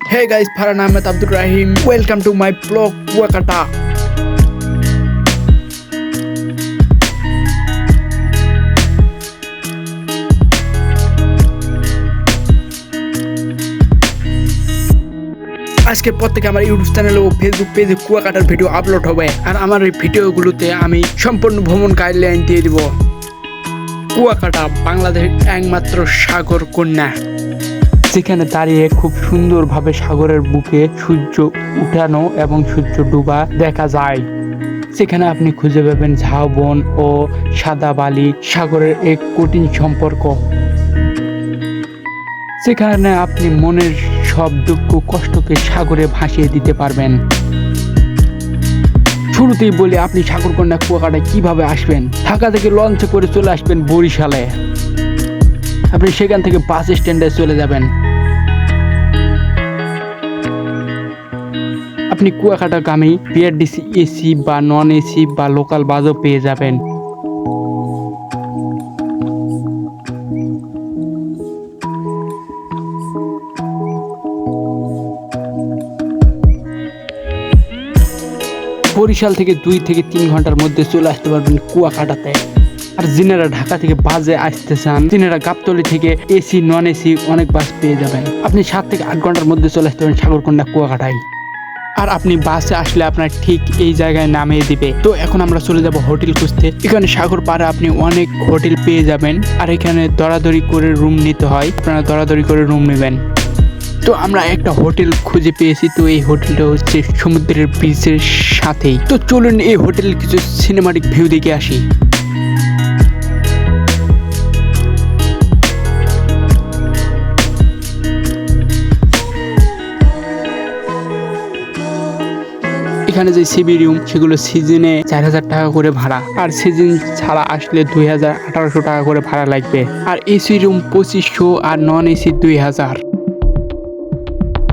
Hey guys, Farhan Ahmed Abdul Rahim. Welcome to my blog Kuakata. আজকে প্রত্যেকে আমার YouTube চ্যানেলে ও ফেসবুক পেজে কুয়াকাটার ভিডিও আপলোড হবে, আর আমার এই ভিডিওগুলোতে আমি সম্পূর্ণ ভ্রমণ গাইডলাইন দিয়ে দিব। কুয়াকাটা বাংলাদেশের একমাত্র সাগর কন্যা, যেখানে দাঁড়িয়ে খুব সুন্দরভাবে সাগরের বুকে সূর্য উঠানো এবং সূর্য ডুবা দেখা যায়। সেখানে আপনি খুঁজে পাবেন ঝাউবন ও সাদা বালি, সাগরের এক কঠিন সম্পর্ক। সেখানে আপনি মনের সব দুঃখ কষ্টকে সাগরে ভাসিয়ে দিতে পারবেন। শুরুতেই বলি, আপনি সাগরকন্যা কুয়াকাটায় কিভাবে আসবেন। ঢাকা থেকে লঞ্চে করে চলে আসবেন বরিশালে। আপনি সেখান থেকে বাস স্ট্যান্ডে চলে যাবেন। আপনি কুয়াকাটাগামী বিআরটিসি এসি বা নন এসি বা লোকাল বাসও পেয়ে যাবেন। বরিশাল থেকে 2 থেকে 3 ঘন্টার মধ্যে চলে আসতে পারবেন কুয়াকাটাতে। আর যিনারা ঢাকা থেকে বাসে আসতে চান, যিনারা গাবতলী থেকে এসি নন এসি অনেক বাস পেয়ে যাবেন। আপনি 7 থেকে 8 ঘন্টার মধ্যে চলে আসতে পারবেন সাগরকন্যা কুয়াকাটায়। আর আপনি বাসে আসলে আপনার ঠিক এই জায়গায় নামিয়ে দিবে। তো এখন আমরা চলে যাব হোটেল খুঁজতে। এখানে সাগর পাড়ে আপনি অনেক হোটেল পেয়ে যাবেন, আর এখানে দরাদরি করে রুম নিতে হয়। আপনারা দরাদরি করে রুম নেবেন। তো আমরা একটা হোটেল খুঁজে পেয়েছি। তো এই হোটেলটা হচ্ছে সমুদ্রের ব্রিজের সাথেই। তো চলুন এই হোটেলের কিছু সিনেমাটিক ভিউ দেখে আসি। এখানে যে সিবি রুম, সেগুলো সিজনে 4000 টাকা করে ভাড়া, আর সিজন ছাড়া আসলে 2800 টাকা করে ভাড়া লাগবে। আর এসি রুম 2500 আর নন এসি 2000।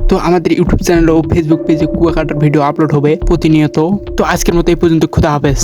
তো আমাদের ইউটিউব চ্যানেল ও ফেসবুক পেজে কুয়াকাটার ভিডিও আপলোড হবে প্রতিনিয়ত। তো আজকের মতো এই পর্যন্ত, খুদা হাফেজ।